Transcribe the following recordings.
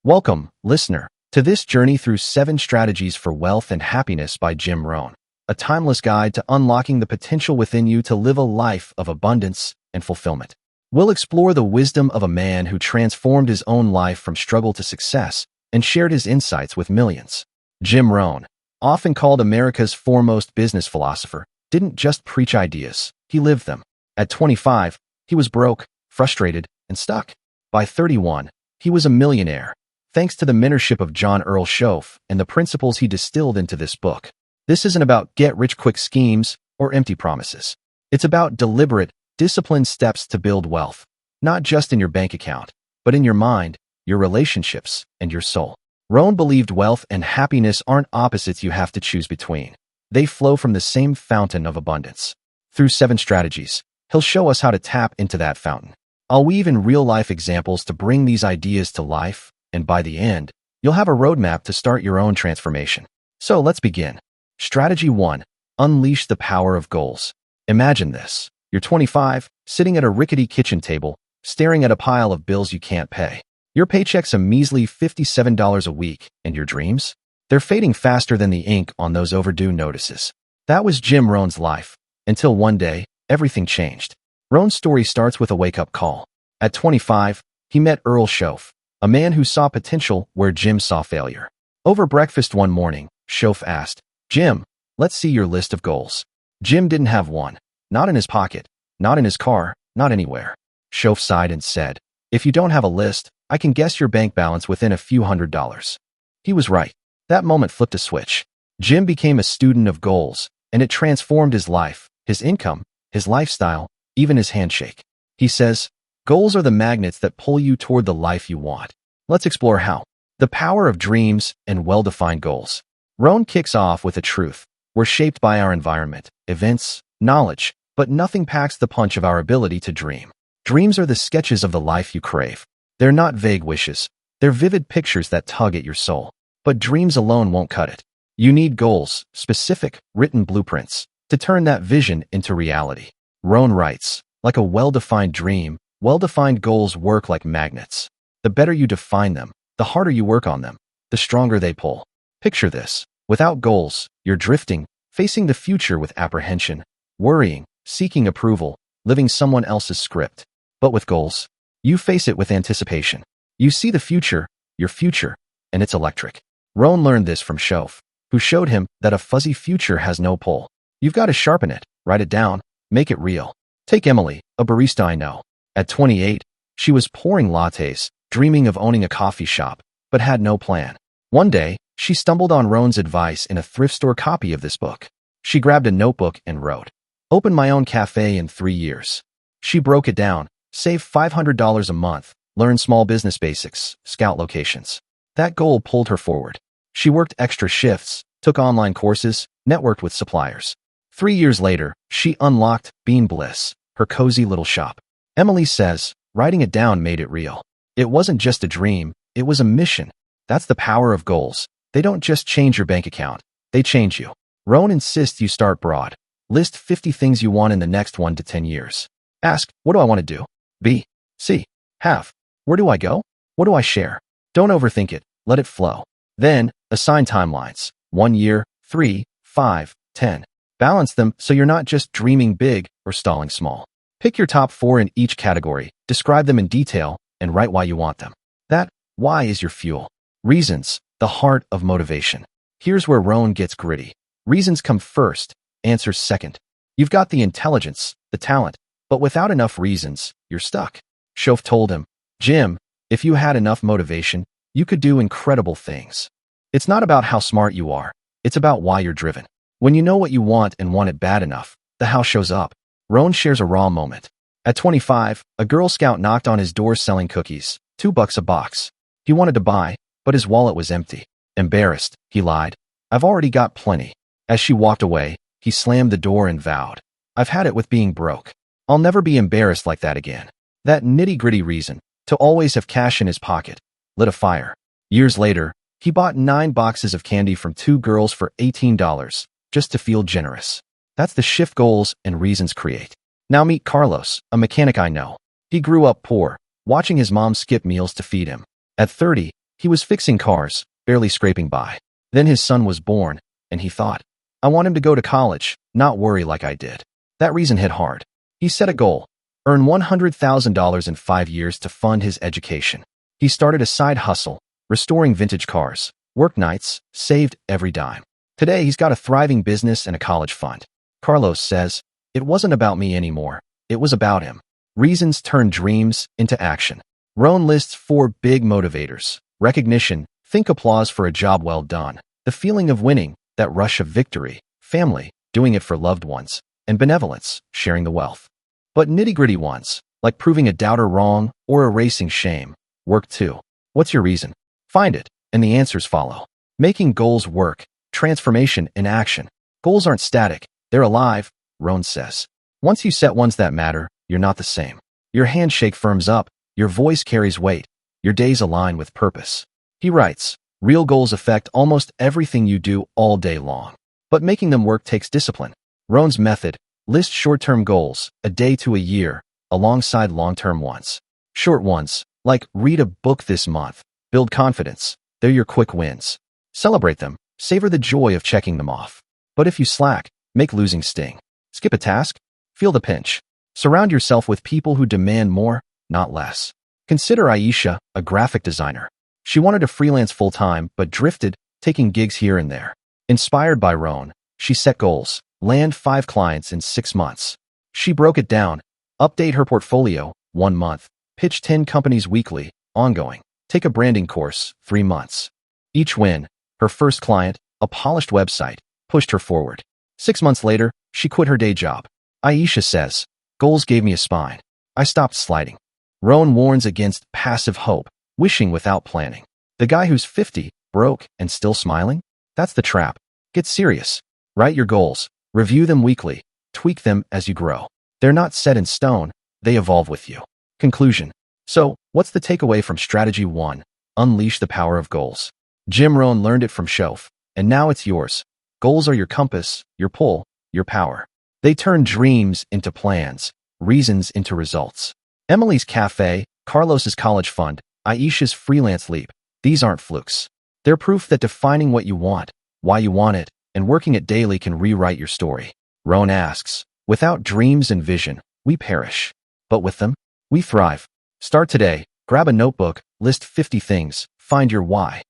Welcome, listener, to this journey through 7 Strategies for Wealth and Happiness by Jim Rohn, a timeless guide to unlocking the potential within you to live a life of abundance and fulfillment. We'll explore the wisdom of a man who transformed his own life from struggle to success and shared his insights with millions. Jim Rohn, often called America's foremost business philosopher, didn't just preach ideas, he lived them. At 25, he was broke, frustrated, and stuck. By 31, he was a millionaire, thanks to the mentorship of John Earl Schoaf and the principles he distilled into this book. This isn't about get-rich-quick schemes or empty promises. It's about deliberate, disciplined steps to build wealth, not just in your bank account, but in your mind, your relationships, and your soul. Rohn believed wealth and happiness aren't opposites you have to choose between. They flow from the same fountain of abundance. Through 7 strategies, he'll show us how to tap into that fountain. I'll weave in real-life examples to bring these ideas to life, and by the end, you'll have a roadmap to start your own transformation. So let's begin. Strategy 1. Unleash the power of goals. Imagine this. You're 25, sitting at a rickety kitchen table, staring at a pile of bills you can't pay. Your paycheck's a measly $57 a week, and your dreams? They're fading faster than the ink on those overdue notices. That was Jim Rohn's life, until one day, everything changed. Rohn's story starts with a wake-up call. At 25, he met Earl Schoaf, a man who saw potential where Jim saw failure. Over breakfast one morning, Schoaf asked, "Jim, let's see your list of goals." Jim didn't have one. Not in his pocket, not in his car, not anywhere. Schoaf sighed and said, "If you don't have a list, I can guess your bank balance within a few $100s." He was right. That moment flipped a switch. Jim became a student of goals, and it transformed his life, his income, his lifestyle, even his handshake. He says, "Goals are the magnets that pull you toward the life you want." Let's explore how. The power of dreams and well-defined goals. Rohn kicks off with a truth. We're shaped by our environment, events, knowledge, but nothing packs the punch of our ability to dream. Dreams are the sketches of the life you crave. They're not vague wishes. They're vivid pictures that tug at your soul. But dreams alone won't cut it. You need goals, specific, written blueprints, to turn that vision into reality. Rohn writes, like a well-defined dream, well-defined goals work like magnets. The better you define them, the harder you work on them, the stronger they pull. Picture this. Without goals, you're drifting, facing the future with apprehension, worrying, seeking approval, living someone else's script. But with goals, you face it with anticipation. You see the future, your future, and it's electric. Rohn learned this from Schoaf, who showed him that a fuzzy future has no pull. You've got to sharpen it, write it down, make it real. Take Emily, a barista I know. At 28, she was pouring lattes, dreaming of owning a coffee shop, but had no plan. One day, she stumbled on Rohn's advice in a thrift store copy of this book. She grabbed a notebook and wrote, "Open my own cafe in 3 years." She broke it down, save $500 a month, learn small business basics, scout locations. That goal pulled her forward. She worked extra shifts, took online courses, networked with suppliers. 3 years later, she unlocked Bean Bliss, her cozy little shop. Emily says, writing it down made it real. It wasn't just a dream, it was a mission. That's the power of goals. They don't just change your bank account, they change you. Rohn insists you start broad. List 50 things you want in the next 1 to 10 years. Ask, what do I want to do? Be, see, have. Where do I go? What do I share? Don't overthink it, let it flow. Then, assign timelines. 1 year, 3, 5, 10. Balance them so you're not just dreaming big or stalling small. Pick your top 4 in each category, describe them in detail, and write why you want them. That why is your fuel. Reasons, the heart of motivation. Here's where Rohn gets gritty. Reasons come first, answers second. You've got the intelligence, the talent, but without enough reasons, you're stuck. Schoaf told him, "Jim, if you had enough motivation, you could do incredible things." It's not about how smart you are, it's about why you're driven. When you know what you want and want it bad enough, the how shows up. Rohn shares a raw moment. At 25, a Girl Scout knocked on his door selling cookies, $2 a box. He wanted to buy, but his wallet was empty. Embarrassed, he lied, "I've already got plenty." As she walked away, he slammed the door and vowed, "I've had it with being broke. I'll never be embarrassed like that again." That nitty-gritty reason, to always have cash in his pocket, lit a fire. Years later, he bought 9 boxes of candy from 2 girls for $18, just to feel generous. That's the shift goals and reasons create. Now meet Carlos, a mechanic I know. He grew up poor, watching his mom skip meals to feed him. At 30, He was fixing cars, barely scraping by. Then his son was born, and he thought, I want him to go to college, not worry like I did. That reason hit hard. He set a goal, earn $100,000 in 5 years to fund his education. He started a side hustle, restoring vintage cars, worked nights, saved every dime. Today, he's got a thriving business and a college fund. Carlos says, it wasn't about me anymore. It was about him. Reasons turn dreams into action. Rohn lists 4 big motivators. Recognition, think applause for a job well done. The feeling of winning, that rush of victory. Family, doing it for loved ones. And benevolence, sharing the wealth. But nitty-gritty ones, like proving a doubter wrong or erasing shame, work too. What's your reason? Find it, and the answers follow. Making goals work. Transformation in action. Goals aren't static. They're alive, Rohn says. Once you set ones that matter, you're not the same. Your handshake firms up. Your voice carries weight. Your days align with purpose. He writes, real goals affect almost everything you do all day long. But making them work takes discipline. Rohn's method, list short-term goals, a day to a year, alongside long-term ones. Short ones, like read a book this month, build confidence. They're your quick wins. Celebrate them. Savor the joy of checking them off. But if you slack, make losing sting. Skip a task. Feel the pinch. Surround yourself with people who demand more, not less. Consider Aisha, a graphic designer. She wanted to freelance full-time, but drifted, taking gigs here and there. Inspired by Rohn, she set goals, land 5 clients in 6 months. She broke it down, update her portfolio, 1 month, pitch 10 companies weekly, ongoing, take a branding course, 3 months. Each win, her first client, a polished website, pushed her forward. 6 months later, she quit her day job. Aisha says, goals gave me a spine. I stopped sliding. Rohn warns against passive hope, wishing without planning. The guy who's 50, broke, and still smiling? That's the trap. Get serious. Write your goals. Review them weekly. Tweak them as you grow. They're not set in stone. They evolve with you. Conclusion. So, what's the takeaway from Strategy 1? Unleash the power of goals. Jim Rohn learned it from Shof, and now it's yours. Goals are your compass, your pull, your power. They turn dreams into plans, reasons into results. Emily's cafe, Carlos's college fund, Aisha's freelance leap. These aren't flukes. They're proof that defining what you want, why you want it, and working it daily can rewrite your story. Rohn asks, without dreams and vision, we perish. But with them, we thrive. Start today. Grab a notebook, list 50 things, find your why.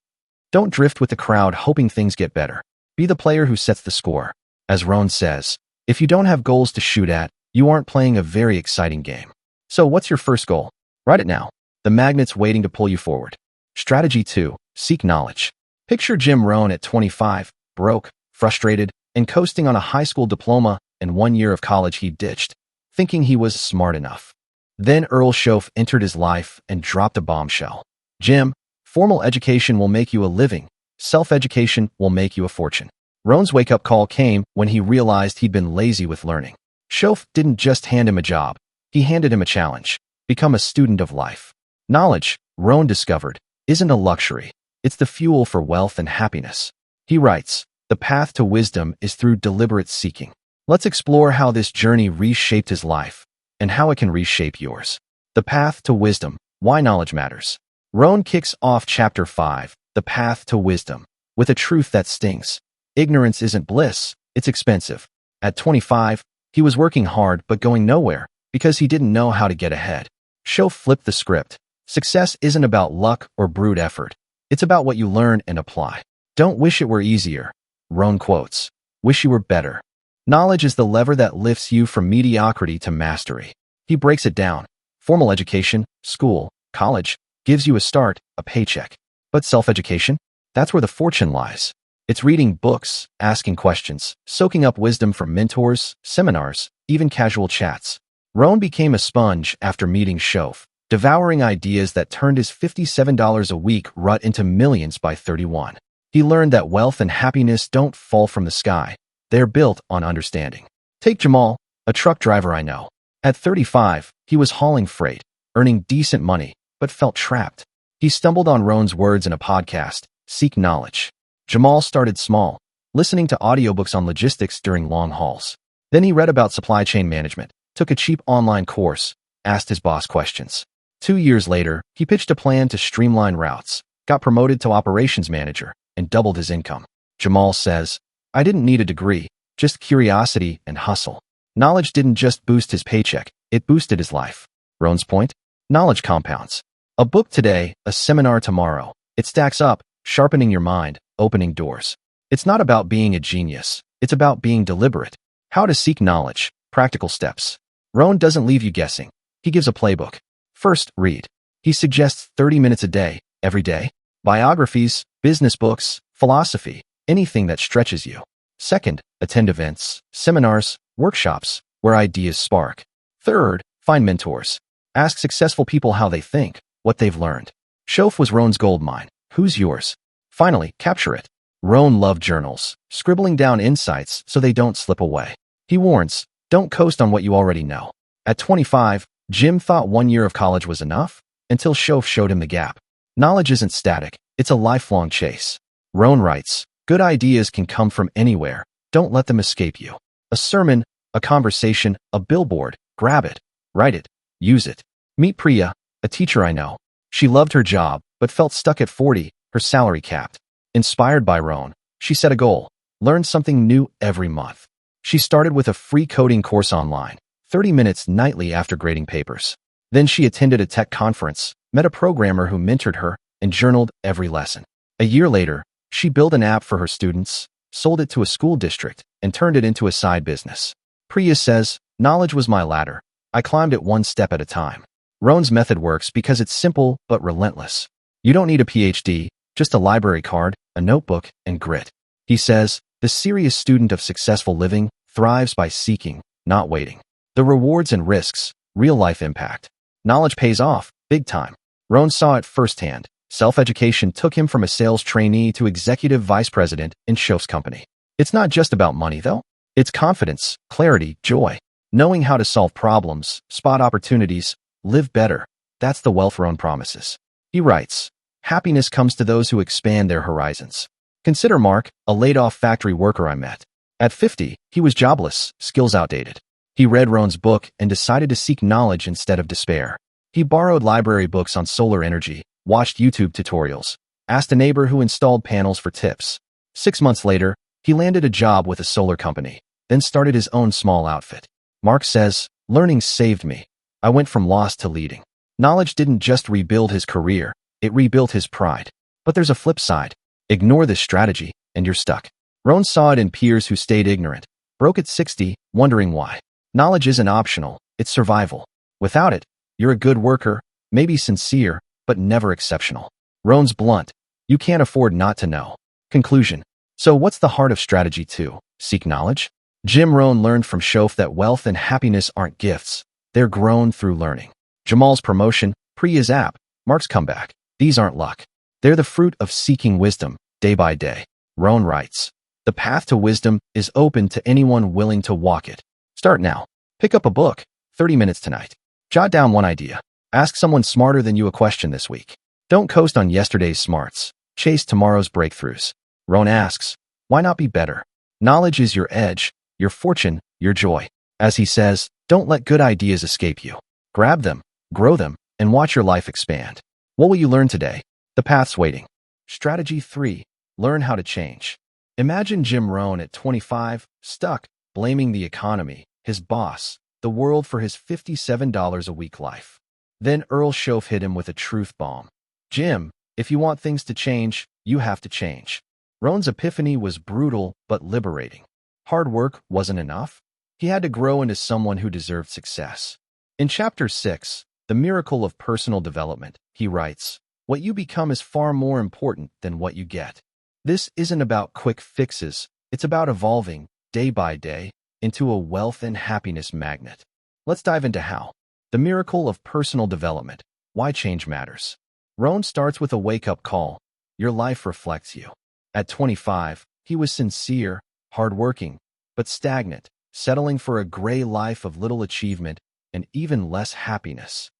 Don't drift with the crowd hoping things get better. Be the player who sets the score. As Rohn says, if you don't have goals to shoot at, you aren't playing a very exciting game. So what's your first goal? Write it now. The magnet's waiting to pull you forward. Strategy 2. Seek knowledge. Picture Jim Rohn at 25, broke, frustrated, and coasting on a high school diploma and 1 year of college he ditched, thinking he was smart enough. Then Earl Shof entered his life and dropped a bombshell. Jim, formal education will make you a living. Self-education will make you a fortune. Rohn's wake-up call came when he realized he'd been lazy with learning. Shof didn't just hand him a job. He handed him a challenge. Become a student of life. Knowledge, Rohn discovered, isn't a luxury. It's the fuel for wealth and happiness. He writes, the path to wisdom is through deliberate seeking. Let's explore how this journey reshaped his life and how it can reshape yours. The path to wisdom, why knowledge matters. Rohn kicks off Chapter 5, The Path to Wisdom, with a truth that stings. Ignorance isn't bliss, it's expensive. At 25, he was working hard but going nowhere because he didn't know how to get ahead. Shof flipped the script. Success isn't about luck or brute effort. It's about what you learn and apply. Don't wish it were easier. Rohn quotes, wish you were better. Knowledge is the lever that lifts you from mediocrity to mastery. He breaks it down. Formal education, school, college, gives you a start, a paycheck. But self-education? That's where the fortune lies. It's reading books, asking questions, soaking up wisdom from mentors, seminars, even casual chats. Rohn became a sponge after meeting Shof, devouring ideas that turned his $57 a week rut into millions by 31. He learned that wealth and happiness don't fall from the sky. They're built on understanding. Take Jamal, a truck driver I know. At 35, he was hauling freight, earning decent money, but felt trapped. He stumbled on Rohn's words in a podcast, Seek Knowledge. Jamal started small, listening to audiobooks on logistics during long hauls. Then he read about supply chain management, took a cheap online course, asked his boss questions. 2 years later, he pitched a plan to streamline routes, got promoted to operations manager, and doubled his income. Jamal says, I didn't need a degree, just curiosity and hustle. Knowledge didn't just boost his paycheck, it boosted his life. Rohn's point? Knowledge compounds. A book today, a seminar tomorrow. It stacks up, sharpening your mind, opening doors. It's not about being a genius. It's about being deliberate. How to seek knowledge. Practical steps. Rohn doesn't leave you guessing. He gives a playbook. First, read. He suggests 30 minutes a day, every day. Biographies, business books, philosophy, anything that stretches you. Second, attend events, seminars, workshops, where ideas spark. Third, find mentors. Ask successful people how they think, what they've learned. Shof was Rohn's goldmine. Who's yours? Finally, capture it. Rohn loved journals, scribbling down insights so they don't slip away. He warns, don't coast on what you already know. At 25, Jim thought 1 year of college was enough, until Shof showed him the gap. Knowledge isn't static, it's a lifelong chase. Rohn writes, good ideas can come from anywhere, don't let them escape you. A sermon, a conversation, a billboard, grab it, write it, use it. Meet Priya, a teacher I know. She loved her job, but felt stuck at 40, her salary capped. Inspired by Rohn, she set a goal, learn something new every month. She started with a free coding course online, 30 minutes nightly after grading papers. Then she attended a tech conference, met a programmer who mentored her, and journaled every lesson. A year later, she built an app for her students, sold it to a school district, and turned it into a side business. Priya says, knowledge was my ladder. I climbed it one step at a time. Rohn's method works because it's simple but relentless. You don't need a PhD, just a library card, a notebook, and grit. He says, the serious student of successful living thrives by seeking, not waiting. The rewards and risks, real-life impact. Knowledge pays off, big time. Rohn saw it firsthand. Self-education took him from a sales trainee to executive vice president in Shof's company. It's not just about money, though. It's confidence, clarity, joy. Knowing how to solve problems, spot opportunities, live better. That's the wealth Rohn promises. He writes, happiness comes to those who expand their horizons. Consider Mark, a laid-off factory worker I met. At 50, he was jobless, skills outdated. He read Rohn's book and decided to seek knowledge instead of despair. He borrowed library books on solar energy, watched YouTube tutorials, asked a neighbor who installed panels for tips. 6 months later, he landed a job with a solar company, then started his own small outfit. Mark says, learning saved me. I went from lost to leading. Knowledge didn't just rebuild his career, it rebuilt his pride. But there's a flip side. Ignore this strategy, and you're stuck. Rohn saw it in peers who stayed ignorant, broke at 60, wondering why. Knowledge isn't optional, it's survival. Without it, you're a good worker, maybe sincere, but never exceptional. Rohn's blunt. You can't afford not to know. Conclusion. So what's the heart of strategy 2? Seek knowledge? Jim Rohn learned from Shof that wealth and happiness aren't gifts. They're grown through learning. Jamal's promotion, Priya's app, Mark's comeback. These aren't luck. They're the fruit of seeking wisdom, day by day. Rohn writes, the path to wisdom is open to anyone willing to walk it. Start now. Pick up a book, 30 minutes tonight. Jot down one idea. Ask someone smarter than you a question this week. Don't coast on yesterday's smarts. Chase tomorrow's breakthroughs. Rohn asks, why not be better? Knowledge is your edge, your fortune, your joy. As he says, don't let good ideas escape you. Grab them, grow them, and watch your life expand. What will you learn today? The path's waiting. Strategy 3. Learn how to change. Imagine Jim Rohn at 25, stuck, blaming the economy, his boss, the world for his $57 a week life. Then Earl Shof hit him with a truth bomb. Jim, if you want things to change, you have to change. Rohn's epiphany was brutal but liberating. Hard work wasn't enough. He had to grow into someone who deserved success. In Chapter 6, The Miracle of Personal Development, he writes, what you become is far more important than what you get. This isn't about quick fixes. It's about evolving, day by day, into a wealth and happiness magnet. Let's dive into how. The Miracle of Personal Development. Why change matters. Rohn starts with a wake-up call. Your life reflects you. At 25, he was sincere, hardworking, but stagnant, settling for a gray life of little achievement and even less happiness.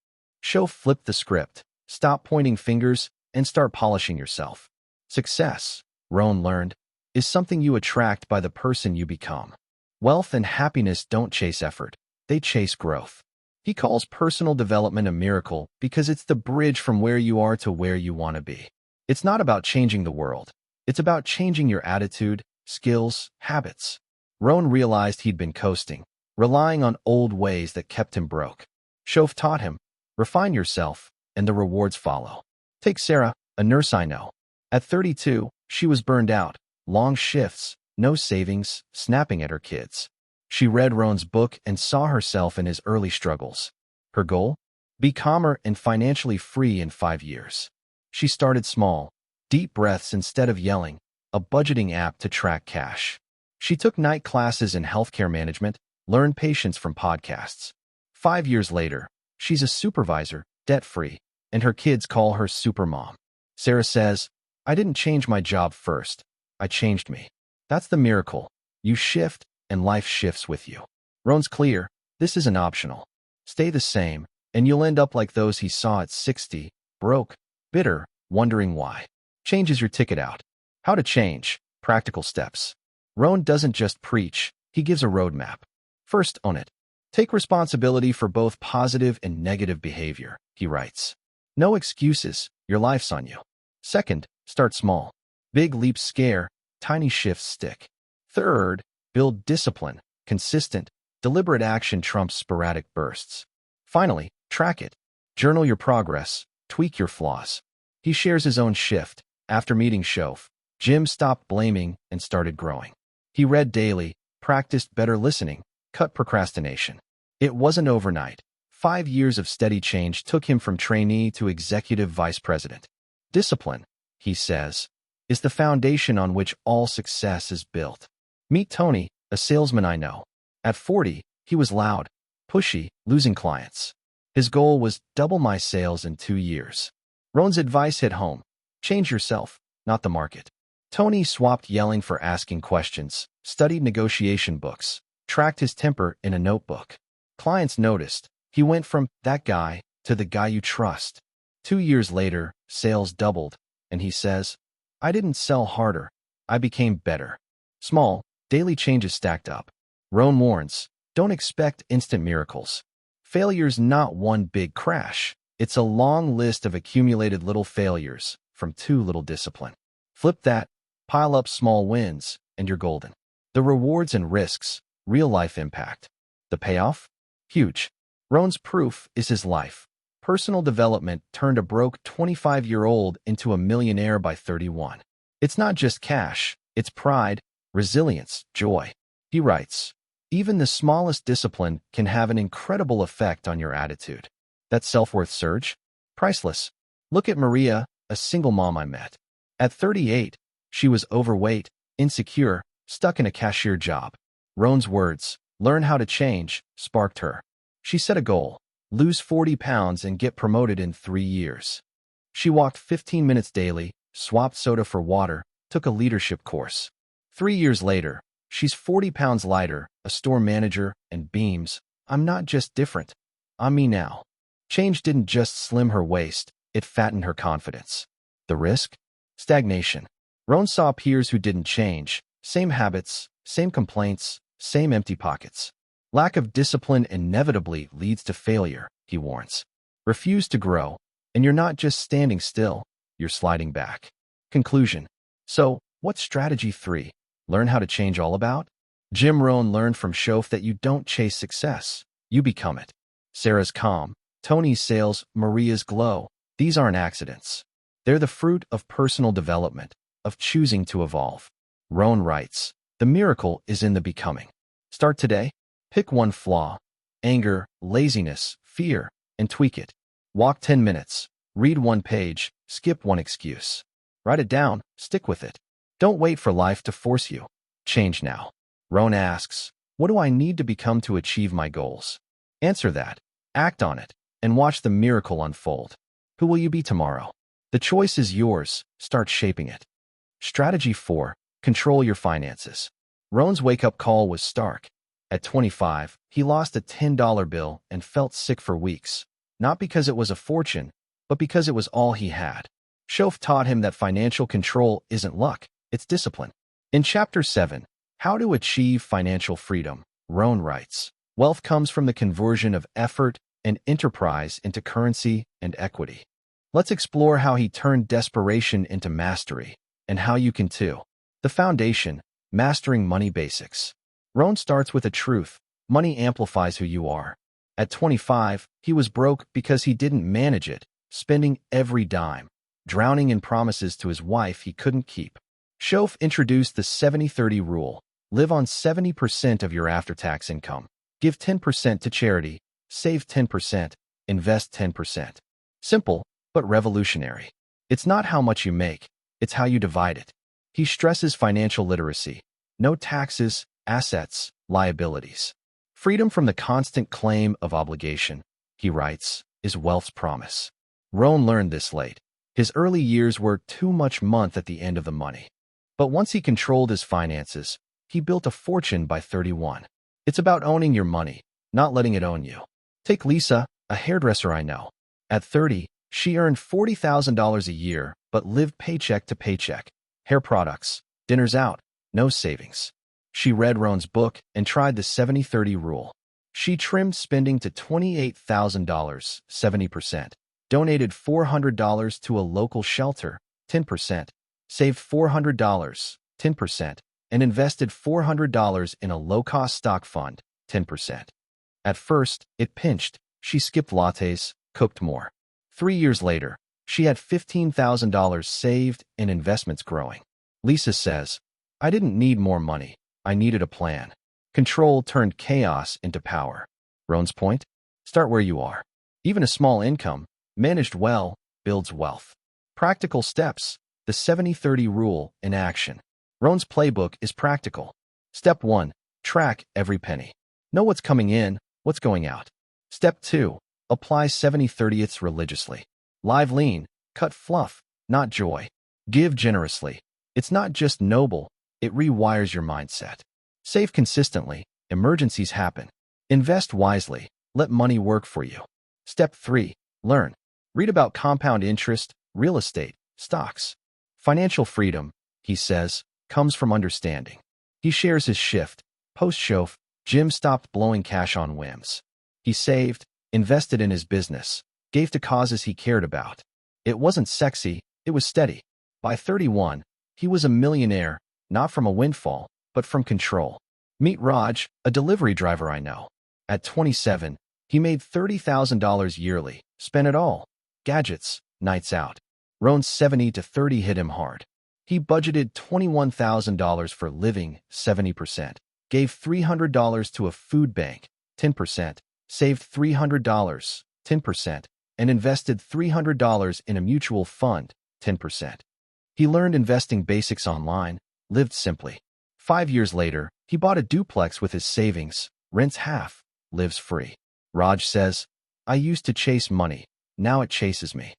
Shof flipped the script. Stop pointing fingers and start polishing yourself. Success, Rohn learned, is something you attract by the person you become. Wealth and happiness don't chase effort. They chase growth. He calls personal development a miracle because it's the bridge from where you are to where you want to be. It's not about changing the world. It's about changing your attitude, skills, habits. Rohn realized he'd been coasting, relying on old ways that kept him broke. Shoaff taught him, refine yourself, and the rewards follow. Take Sarah, a nurse I know. At 32, she was burned out, long shifts, no savings, snapping at her kids. She read Rohn's book and saw herself in his early struggles. Her goal? Be calmer and financially free in 5 years. She started small, deep breaths instead of yelling, a budgeting app to track cash. She took night classes in healthcare management, learned patience from podcasts. 5 years later, she's a supervisor, debt-free, and her kids call her Supermom. Sarah says, I didn't change my job first. I changed me. That's the miracle. You shift, and life shifts with you. Rohn's clear, this isn't optional. Stay the same, and you'll end up like those he saw at 60, broke, bitter, wondering why. Change is your ticket out. How to change. Practical steps. Rohn doesn't just preach, he gives a roadmap. First, own it. Take responsibility for both positive and negative behavior, he writes. No excuses, your life's on you. Second, start small. Big leaps scare, tiny shifts stick. Third, build discipline. Consistent, deliberate action trumps sporadic bursts. Finally, track it. Journal your progress, tweak your flaws. He shares his own shift. After meeting Shoaff, Jim stopped blaming and started growing. He read daily, practiced better listening, cut procrastination. It wasn't overnight. 5 years of steady change took him from trainee to executive vice president. Discipline, he says, is the foundation on which all success is built. Meet Tony, a salesman I know. At 40, he was loud, pushy, losing clients. His goal was double my sales in 2 years. Rohn's advice hit home. Change yourself, not the market. Tony swapped yelling for asking questions, studied negotiation books, tracked his temper in a notebook. Clients noticed. He went from that guy to the guy you trust. 2 years later, sales doubled, and he says, I didn't sell harder. I became better. Small, daily changes stacked up. Rohn warns, don't expect instant miracles. Failure's not one big crash. It's a long list of accumulated little failures from too little discipline. Flip that, pile up small wins, and you're golden. The rewards and risks, real-life impact. The payoff? Huge. Rohn's proof is his life. Personal development turned a broke 25-year-old into a millionaire by 31. It's not just cash, it's pride, resilience, joy. He writes, even the smallest discipline can have an incredible effect on your attitude. That self-worth surge? Priceless. Look at Maria, a single mom I met. At 38, she was overweight, insecure, stuck in a cashier job. Rohn's words, learn how to change, sparked her. She set a goal, lose 40 pounds and get promoted in 3 years. She walked 15 minutes daily, swapped soda for water, took a leadership course. 3 years later, she's 40 pounds lighter, a store manager, and beams, I'm not just different. I'm me now. Change didn't just slim her waist, it fattened her confidence. The risk? Stagnation. Rohn saw peers who didn't change, same habits, same complaints, same empty pockets. Lack of discipline inevitably leads to failure, he warns. Refuse to grow, and you're not just standing still, you're sliding back. Conclusion. So, what's strategy 3? Learn how to change all about? Jim Rohn learned from Shoaff that you don't chase success, you become it. Sarah's calm, Tony's sales, Maria's glow, these aren't accidents. They're the fruit of personal development, of choosing to evolve. Rohn writes, the miracle is in the becoming. Start today. Pick one flaw, anger, laziness, fear, and tweak it. Walk 10 minutes, read one page, skip one excuse. Write it down, stick with it. Don't wait for life to force you. Change now. Rohn asks, what do I need to become to achieve my goals? Answer that, act on it, and watch the miracle unfold. Who will you be tomorrow? The choice is yours, start shaping it. Strategy 4, control your finances. Rohn's wake-up call was stark. At 25, he lost a $10 bill and felt sick for weeks, not because it was a fortune, but because it was all he had. Shoaff taught him that financial control isn't luck, it's discipline. In Chapter 7, How to Achieve Financial Freedom, Rohn writes, wealth comes from the conversion of effort and enterprise into currency and equity. Let's explore how he turned desperation into mastery, and how you can too. The foundation, mastering money basics. Rohn starts with a truth: money amplifies who you are. At 25, he was broke because he didn't manage it, spending every dime, drowning in promises to his wife he couldn't keep. Schoaf introduced the 70-30 rule: live on 70% of your after-tax income. Give 10% to charity, save 10%, invest 10%. Simple, but revolutionary. It's not how much you make, it's how you divide it. He stresses financial literacy. No taxes, assets, liabilities. Freedom from the constant claim of obligation, he writes, is wealth's promise. Rohn learned this late. His early years were too much month at the end of the money. But once he controlled his finances, he built a fortune by 31. It's about owning your money, not letting it own you. Take Lisa, a hairdresser I know. At 30, she earned $40,000 a year, but lived paycheck to paycheck. Hair products, dinners out, no savings. She read Rohn's book and tried the 70-30 rule. She trimmed spending to $28,000, 70%, donated $400 to a local shelter, 10%, saved $400, 10%, and invested $400 in a low-cost stock fund, 10%. At first, it pinched. She skipped lattes, cooked more. 3 years later, she had $15,000 saved and investments growing. Lisa says, "I didn't need more money. I needed a plan." Control turned chaos into power. Rohn's point? Start where you are. Even a small income, managed well, builds wealth. Practical steps: the 70-30 rule in action. Rohn's playbook is practical. Step 1. Track every penny. Know what's coming in, what's going out. Step 2. Apply 70-30ths religiously. Live lean, cut fluff, not joy. Give generously. It's not just noble, it rewires your mindset. Save consistently, emergencies happen. Invest wisely, let money work for you. Step 3. Learn. Read about compound interest, real estate, stocks. Financial freedom, he says, comes from understanding. He shares his shift. Post-Schoaf, Jim stopped blowing cash on whims. He saved, invested in his business, gave to causes he cared about. It wasn't sexy, it was steady. By 31, he was a millionaire, not from a windfall, but from control. Meet Raj, a delivery driver I know. At 27, he made $30,000 yearly, spent it all. Gadgets, nights out. Rohn's 70-30 hit him hard. He budgeted $21,000 for living, 70%, gave $300 to a food bank, 10%, saved $300, 10%, and invested $300 in a mutual fund, 10%. He learned investing basics online, lived simply. 5 years later, he bought a duplex with his savings, rents half, lives free. Raj says, "I used to chase money, now it chases me."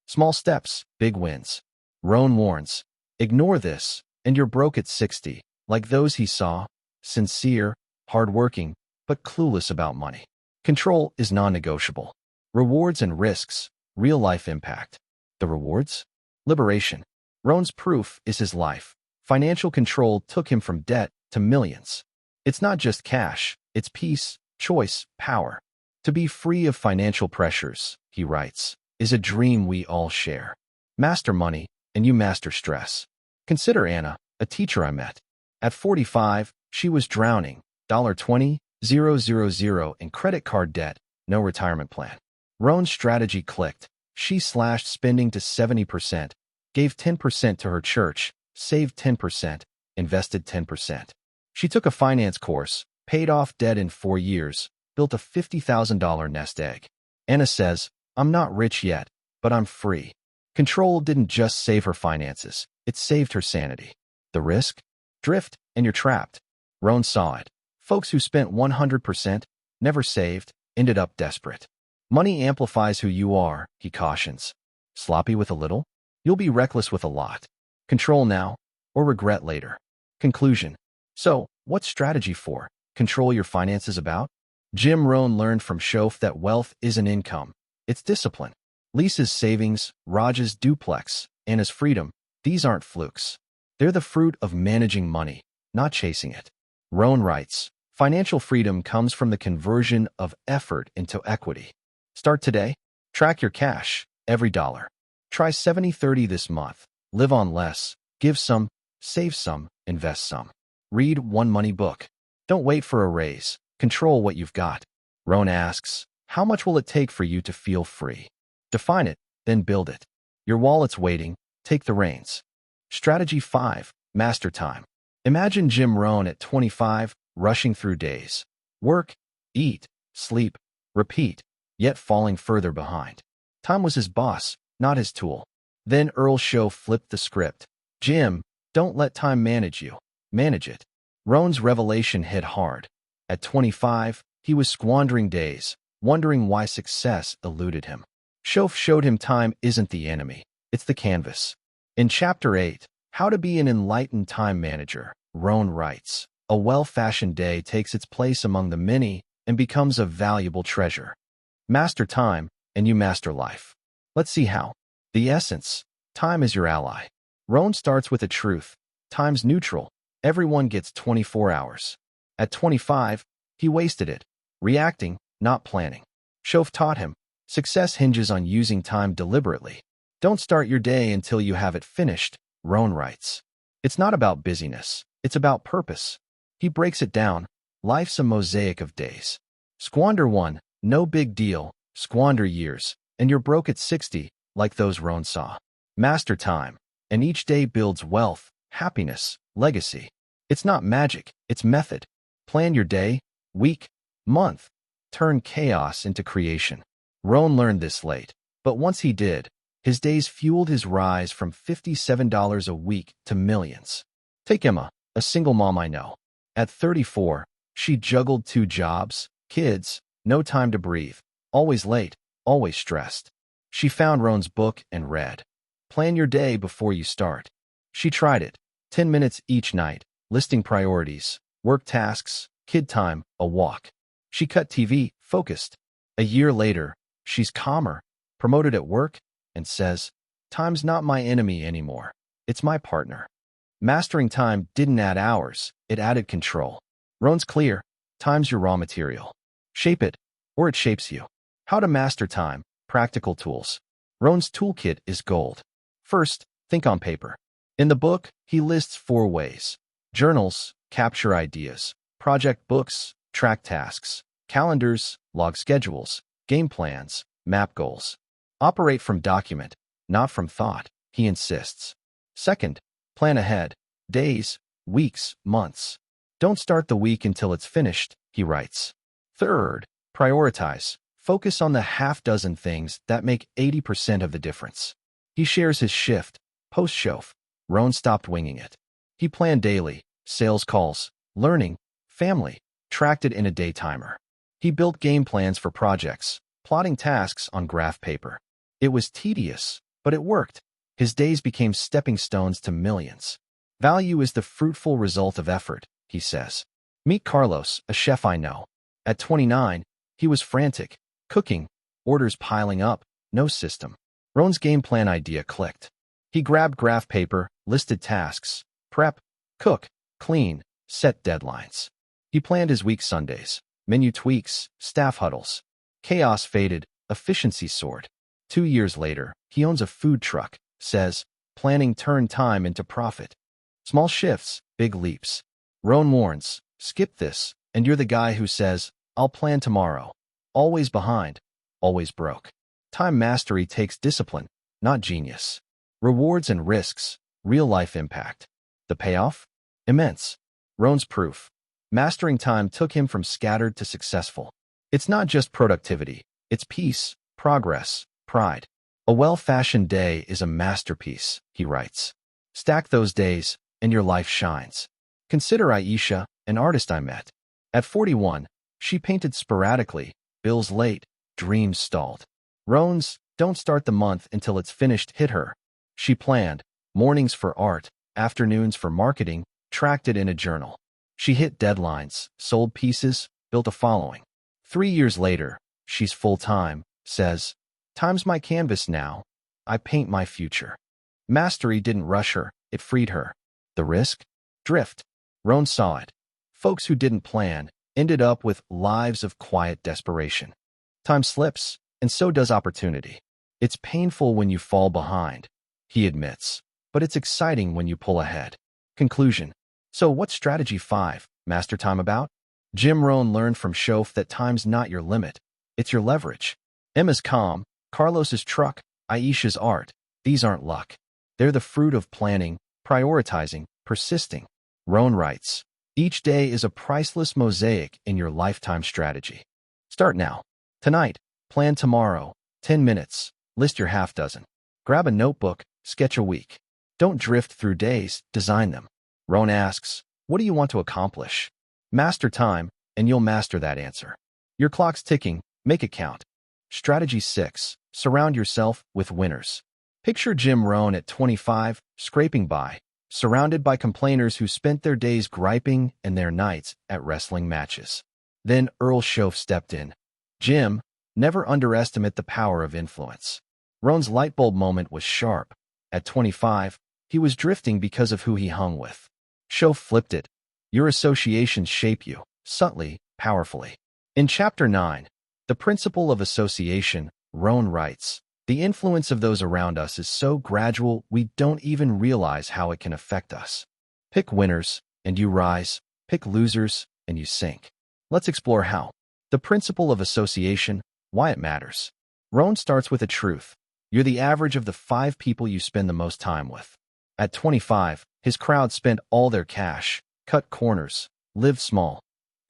Small steps, big wins. Rohn warns, ignore this, and you're broke at 60, like those he saw, sincere, hardworking, but clueless about money. Control is non-negotiable. Rewards and risks, real-life impact. The rewards? Liberation. Rohn's proof is his life. Financial control took him from debt to millions. It's not just cash, it's peace, choice, power. To be free of financial pressures, he writes, is a dream we all share. Master money, and you master stress. Consider Anna, a teacher I met. At 45, she was drowning, $20,000 in credit card debt, no retirement plan. Rohn's strategy clicked. She slashed spending to 70%, gave 10% to her church, saved 10%, invested 10%. She took a finance course, paid off debt in 4 years, built a $50,000 nest egg. Anna says, "I'm not rich yet, but I'm free." Control didn't just save her finances, it saved her sanity. The risk? Drift, and you're trapped. Rohn saw it. Folks who spent 100%, never saved, ended up desperate. Money amplifies who you are, he cautions. Sloppy with a little? You'll be reckless with a lot. Control now, or regret later. Conclusion. So, what's strategy for? Control your finances about? Jim Rohn learned from Schoaf that wealth isn't income, it's discipline. Lisa's savings, Raj's duplex, Anna's freedom, these aren't flukes. They're the fruit of managing money, not chasing it. Rohn writes, financial freedom comes from the conversion of effort into equity. Start today. Track your cash, every dollar. Try 70-30 this month. Live on less. Give some. Save some. Invest some. Read one money book. Don't wait for a raise. Control what you've got. Rohn asks, how much will it take for you to feel free? Define it, then build it. Your wallet's waiting. Take the reins. Strategy 5. Master time. Imagine Jim Rohn at 25, rushing through days. Work, eat, sleep, repeat, yet falling further behind. Time was his boss, not his tool. Then Earl Show flipped the script. Jim, don't let time manage you. Manage it. Rohn's revelation hit hard. At 25, he was squandering days, wondering why success eluded him. Shof showed him time isn't the enemy. It's the canvas. In Chapter 8, How to Be an Enlightened Time Manager, Rohn writes, a well-fashioned day takes its place among the many and becomes a valuable treasure. Master time, and you master life. Let's see how. The essence. Time is your ally. Rohn starts with a truth. Time's neutral. Everyone gets 24 hours. At 25, he wasted it, reacting, not planning. Shof taught him, success hinges on using time deliberately. Don't start your day until you have it finished, Rohn writes. It's not about busyness. It's about purpose. He breaks it down. Life's a mosaic of days. Squander one, no big deal. Squander years, and you're broke at 60, like those Rohn saw. Master time, and each day builds wealth, happiness, legacy. It's not magic, it's method. Plan your day, week, month. Turn chaos into creation. Rohn learned this late, but once he did, his days fueled his rise from $57 a week to millions. Take Emma, a single mom I know. At 34, she juggled 2 jobs, kids, no time to breathe, always late, always stressed. She found Rohn's book and read. Plan your day before you start. She tried it, 10 minutes each night, listing priorities, work tasks, kid time, a walk. She cut TV, focused. A year later, she's calmer, promoted at work, and says, time's not my enemy anymore. It's my partner. Mastering time didn't add hours, it added control. Rohn's clear. Time's your raw material. Shape it, or it shapes you. How to master time. Practical tools. Rohn's toolkit is gold. First, think on paper. In the book, he lists 4 ways. Journals, capture ideas. Project books, track tasks. Calendars, log schedules. Game plans, map goals. Operate from document, not from thought, he insists. Second, plan ahead. Days, weeks, months. Don't start the week until it's finished, he writes. Third, prioritize. Focus on the half-dozen things that make 80% of the difference. He shares his shift. Post-Shof, Rohn stopped winging it. He planned daily, sales calls, learning, family, tracked it in a day timer. He built game plans for projects, plotting tasks on graph paper. It was tedious, but it worked. His days became stepping stones to millions. Value is the fruitful result of effort, he says. Meet Carlos, a chef I know. At 29, he was frantic, cooking, orders piling up, no system. Rohn's game plan idea clicked. He grabbed graph paper, listed tasks, prep, cook, clean, set deadlines. He planned his week Sundays, menu tweaks, staff huddles. Chaos faded, efficiency soared. 2 years later, he owns a food truck, says, planning turned time into profit. Small shifts, big leaps. Rohn warns, skip this, and you're the guy who says, I'll plan tomorrow. Always behind, always broke. Time mastery takes discipline, not genius. Rewards and risks, real-life impact. The payoff? Immense. Rohn's proof. Mastering time took him from scattered to successful. It's not just productivity, it's peace, progress, pride. A well-fashioned day is a masterpiece, he writes. Stack those days, and your life shines. Consider Aisha, an artist I met. At 41, she painted sporadically, bills late, dreams stalled. Rohn's "don't start the month until it's finished" hit her. She planned, mornings for art, afternoons for marketing, tracked it in a journal. She hit deadlines, sold pieces, built a following. 3 years later, she's full-time, says, time's my canvas now. I paint my future. Mastery didn't rush her, it freed her. The risk? Drift. Rohn saw it. Folks who didn't plan ended up with lives of quiet desperation. Time slips, and so does opportunity. It's painful when you fall behind, he admits, but it's exciting when you pull ahead. Conclusion. So what's strategy 5, master time about? Jim Rohn learned from Shof that time's not your limit, it's your leverage. Emma's calm, Carlos's truck, Aisha's art, these aren't luck. They're the fruit of planning, prioritizing, persisting. Rohn writes, each day is a priceless mosaic in your lifetime strategy. Start now. Tonight, plan tomorrow, 10 minutes, list your half dozen. Grab a notebook, sketch a week. Don't drift through days, design them. Rohn asks, what do you want to accomplish? Master time, and you'll master that answer. Your clock's ticking, make it count. Strategy 6, surround yourself with winners. Picture Jim Rohn at 25, scraping by, surrounded by complainers who spent their days griping and their nights at wrestling matches. Then Earl Shof stepped in. Jim, never underestimate the power of influence. Rohn's lightbulb moment was sharp. At 25, he was drifting because of who he hung with. Shof flipped it. Your associations shape you, subtly, powerfully. In Chapter 9, The Principle of Association, Rohn writes, the influence of those around us is so gradual we don't even realize how it can affect us. Pick winners, and you rise. Pick losers, and you sink. Let's explore how. The principle of association, why it matters. Rohn starts with a truth. You're the average of the 5 people you spend the most time with. At 25, his crowd spent all their cash, cut corners, lived small.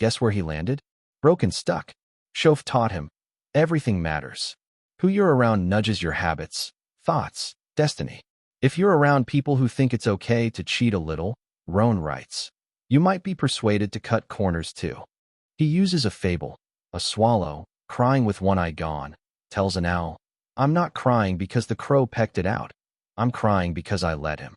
Guess where he landed? Broke and stuck. Shof taught him, everything matters. Who you're around nudges your habits, thoughts, destiny. If you're around people who think it's okay to cheat a little, Rohn writes, you might be persuaded to cut corners too. He uses a fable. A swallow, crying with one eye gone, tells an owl, I'm not crying because the crow pecked it out. I'm crying because I let him.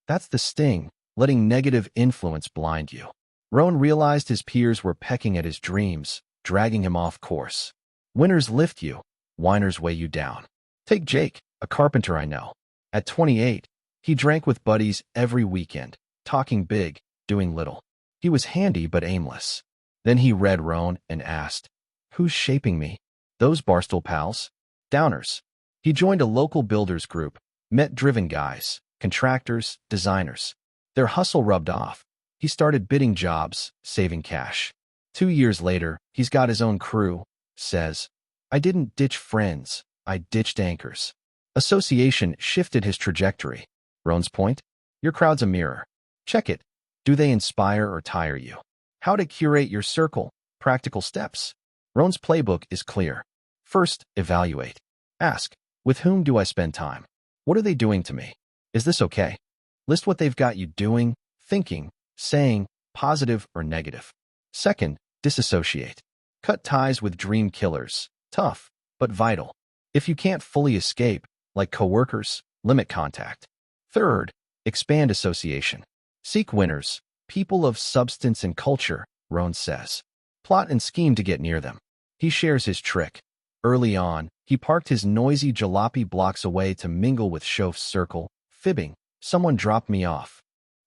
That's the sting, letting negative influence blind you. Rohn realized his peers were pecking at his dreams, dragging him off course. Winners lift you, whiners weigh you down. Take Jake, a carpenter I know. At 28, he drank with buddies every weekend, talking big, doing little. He was handy but aimless. Then he read Rohn and asked, who's shaping me? Those Barstool pals? Downers. He joined a local builders group, met driven guys, contractors, designers. Their hustle rubbed off. He started bidding jobs, saving cash. 2 years later, he's got his own crew, says, I didn't ditch friends, I ditched anchors. Association shifted his trajectory. Rohn's point? Your crowd's a mirror. Check it. Do they inspire or tire you? How to curate your circle, practical steps. Rohn's playbook is clear. First, evaluate. Ask, with whom do I spend time? What are they doing to me? Is this okay? List what they've got you doing, thinking, saying, positive or negative. Second, disassociate. Cut ties with dream killers. Tough, but vital. If you can't fully escape, like coworkers, limit contact. Third, expand association. Seek winners, people of substance and culture, Rohn says. Plot and scheme to get near them. He shares his trick. Early on, he parked his noisy jalopy blocks away to mingle with Shof's circle, fibbing, someone dropped me off.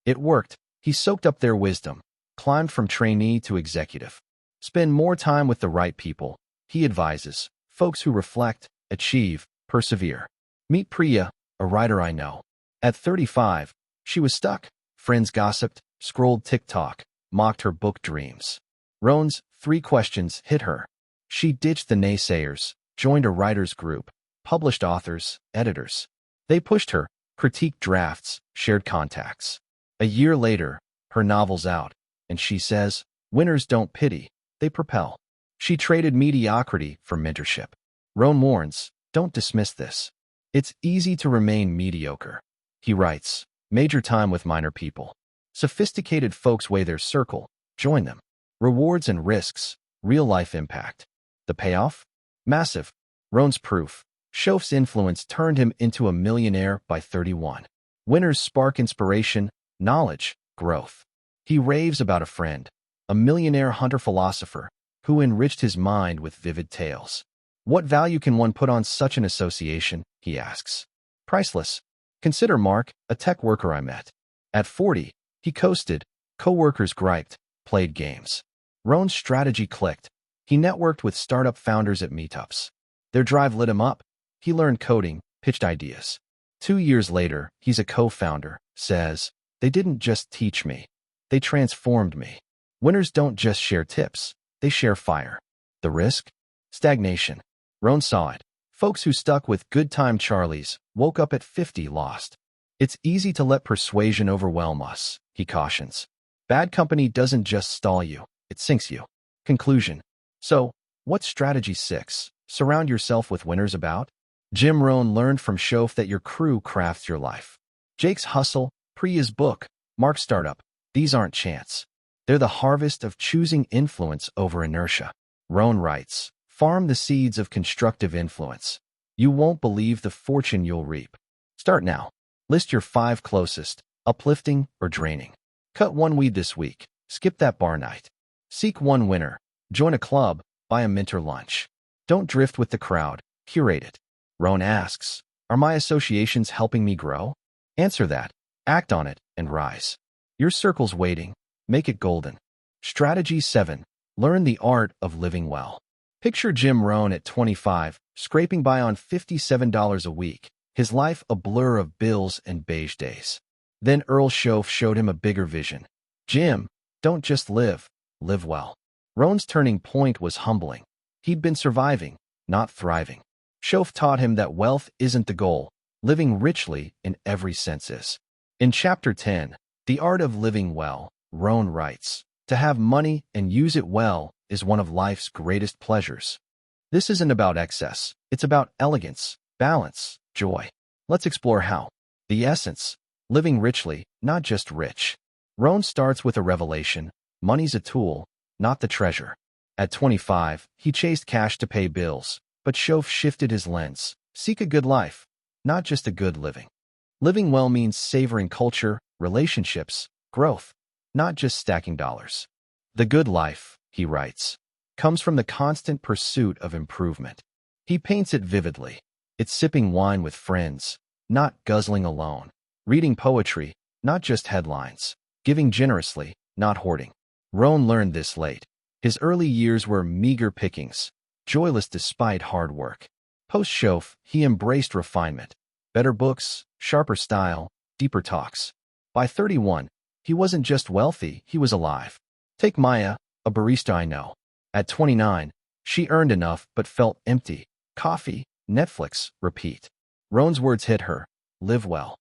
It worked. He soaked up their wisdom, climbed from trainee to executive. Spend more time with the right people, he advises, folks who reflect, achieve, persevere. Meet Priya, a writer I know. At 35, she was stuck. Friends gossiped, scrolled TikTok, mocked her book dreams. Rohn's 3 questions hit her. She ditched the naysayers, joined a writers group, published authors, editors. They pushed her, critiqued drafts, shared contacts. A year later, her novel's out, and she says, winners don't pity, they propel. She traded mediocrity for mentorship. Rohn warns, don't dismiss this. It's easy to remain mediocre. He writes, major time with minor people. Sophisticated folks weigh their circle, join them. Rewards and risks, real-life impact. The payoff? Massive. Rohn's proof. Shof's influence turned him into a millionaire by 31. Winners spark inspiration, knowledge, growth. He raves about a friend, a millionaire hunter-philosopher, who enriched his mind with vivid tales. What value can one put on such an association, he asks. Priceless. Consider Mark, a tech worker I met. At 40, he coasted, co-workers griped, played games. Rohn's strategy clicked. He networked with startup founders at meetups. Their drive lit him up. He learned coding, pitched ideas. 2 years later, he's a co-founder, says, "They didn't just teach me. They transformed me." Winners don't just share tips. They share fire. The risk? Stagnation. Rohn saw it. Folks who stuck with good time Charlies woke up at 50 lost. It's easy to let persuasion overwhelm us, he cautions. Bad company doesn't just stall you, it sinks you. Conclusion. So, what's strategy 6? Surround yourself with winners about? Jim Rohn learned from Shof that your crew crafts your life. Jake's hustle, Priya's book, Mark's startup, these aren't chance. They're the harvest of choosing influence over inertia. Rohn writes, farm the seeds of constructive influence. You won't believe the fortune you'll reap. Start now. List your 5 closest, uplifting or draining. Cut one weed this week. Skip that bar night. Seek one winner. Join a club. Buy a mentor lunch. Don't drift with the crowd. Curate it. Rohn asks, are my associations helping me grow? Answer that. Act on it and rise. Your circle's waiting. Make it golden. Strategy 7. Learn the art of living well. Picture Jim Rohn at 25, scraping by on $57 a week, his life a blur of bills and beige days. Then Earl Shof showed him a bigger vision. Jim, don't just live, live well. Rohn's turning point was humbling. He'd been surviving, not thriving. Shof taught him that wealth isn't the goal, living richly in every sense is. In Chapter 10, The Art of Living Well, Rohn writes, to have money and use it well is one of life's greatest pleasures. This isn't about excess, it's about elegance, balance, joy. Let's explore how. The essence, living richly, not just rich. Rohn starts with a revelation: money's a tool, not the treasure. At 25, he chased cash to pay bills, but Shof shifted his lens. Seek a good life, not just a good living. Living well means savoring culture, relationships, growth, not just stacking dollars. The good life, he writes, comes from the constant pursuit of improvement. He paints it vividly. It's sipping wine with friends, not guzzling alone. Reading poetry, not just headlines. Giving generously, not hoarding. Rohn learned this late. His early years were meager pickings, joyless despite hard work. Post-Shof, he embraced refinement. Better books, sharper style, deeper talks. By 31, he wasn't just wealthy, he was alive. Take Maya, a barista I know. At 29, she earned enough but felt empty. Coffee, Netflix, repeat. Rohn's words hit her. Live well.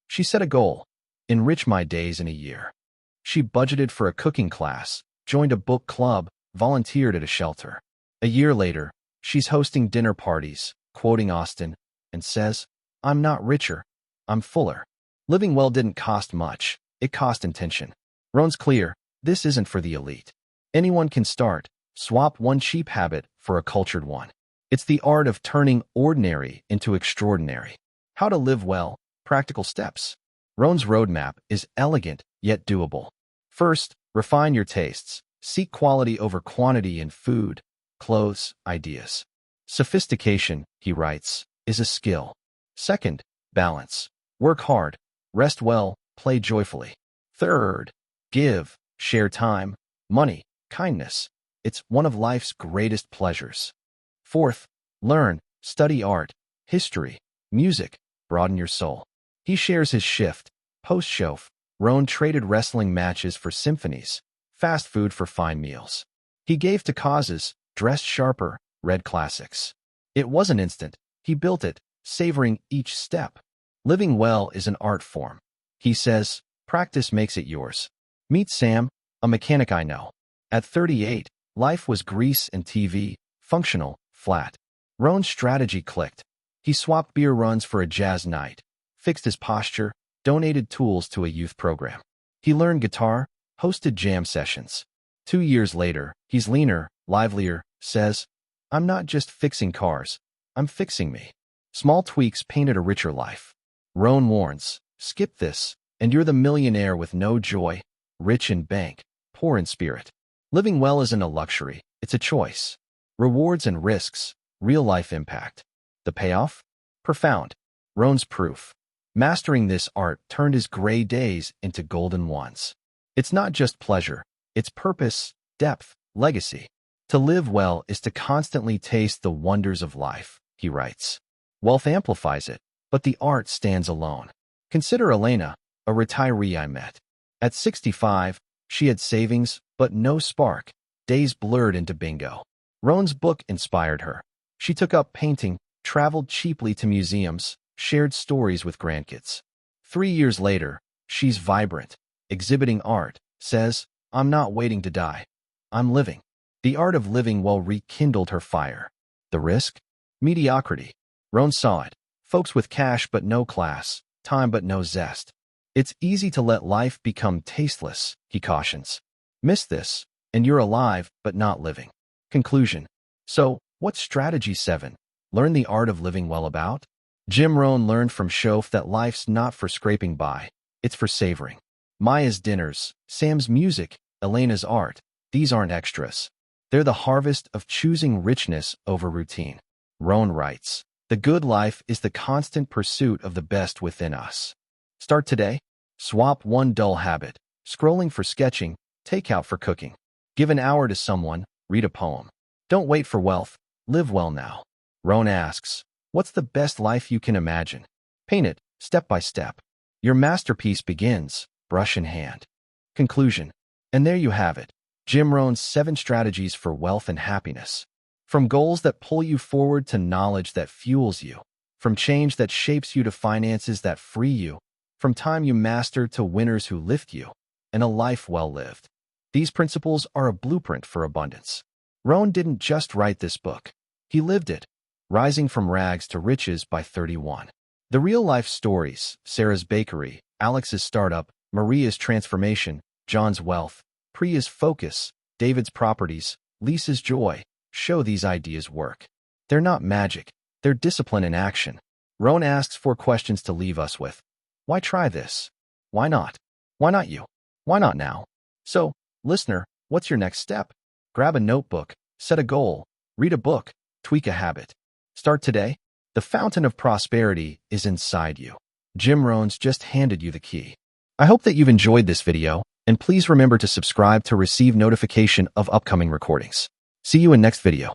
She set a goal. Enrich my days in a year. She budgeted for a cooking class, joined a book club, volunteered at a shelter. A year later, she's hosting dinner parties, quoting Austin, and says, I'm not richer, I'm fuller. Living well didn't cost much, it cost intention. Rohn's clear, this isn't for the elite. Anyone can start. Swap one cheap habit for a cultured one. It's the art of turning ordinary into extraordinary. How to live well, practical steps. Rohn's roadmap is elegant yet doable. First, refine your tastes. Seek quality over quantity in food, clothes, ideas. Sophistication, he writes, is a skill. Second, balance. Work hard, rest well, play joyfully. Third, give, share time, money, kindness. It's one of life's greatest pleasures. Fourth, learn, study art, history, music, broaden your soul. He shares his shift. Post-Shof, Rohn traded wrestling matches for symphonies, fast food for fine meals. He gave to causes, dressed sharper, read classics. It wasn't instant. He built it, savoring each step. Living well is an art form. He says, practice makes it yours. Meet Sam, a mechanic I know. At 38, life was grease and TV, functional, flat. Rohn's strategy clicked. He swapped beer runs for a jazz night, fixed his posture, donated tools to a youth program. He learned guitar, hosted jam sessions. 2 years later, he's leaner, livelier, says, I'm not just fixing cars, I'm fixing me. Small tweaks painted a richer life. Rohn warns, skip this, and you're the millionaire with no joy, rich in bank, poor in spirit. Living well isn't a luxury, it's a choice. Rewards and risks, real-life impact. The payoff? Profound. Rohn's proof. Mastering this art turned his gray days into golden ones. It's not just pleasure, it's purpose, depth, legacy. To live well is to constantly taste the wonders of life, he writes. Wealth amplifies it, but the art stands alone. Consider Elena, a retiree I met. At 65, she had savings, but no spark. Days blurred into bingo. Rohn's book inspired her. She took up painting, traveled cheaply to museums, shared stories with grandkids. 3 years later, she's vibrant, exhibiting art, says, "I'm not waiting to die. I'm living." The art of living well rekindled her fire. The risk? Mediocrity. Rohn saw it. Folks with cash but no class, time but no zest. It's easy to let life become tasteless, he cautions. Miss this, and you're alive but not living. Conclusion. So, what's strategy 7? Learn the art of living well about? Jim Rohn learned from Shof that life's not for scraping by, it's for savoring. Maya's dinners, Sam's music, Elena's art, these aren't extras. They're the harvest of choosing richness over routine. Rohn writes, "The good life is the constant pursuit of the best within us." Start today. Swap one dull habit, scrolling for sketching, takeout for cooking. Give an hour to someone, read a poem. Don't wait for wealth, live well now. Rohn asks, what's the best life you can imagine? Paint it, step by step. Your masterpiece begins, brush in hand. Conclusion. And there you have it, Jim Rohn's 7 strategies for wealth and happiness. From goals that pull you forward to knowledge that fuels you. From change that shapes you to finances that free you. From time you master to winners who lift you. And a life well lived. These principles are a blueprint for abundance. Rohn didn't just write this book. He lived it, rising from rags to riches by 31. The real-life stories, Sarah's bakery, Alex's startup, Maria's transformation, John's wealth, Priya's focus, David's properties, Lisa's joy, show these ideas work. They're not magic. They're discipline in action. Rohn asks 4 questions to leave us with. Why try this? Why not? Why not you? Why not now? So, listener, what's your next step? Grab a notebook, set a goal, read a book, tweak a habit. Start today. The fountain of prosperity is inside you. Jim Rohn's just handed you the key. I hope that you've enjoyed this video, and please remember to subscribe to receive notification of upcoming recordings. See you in next video.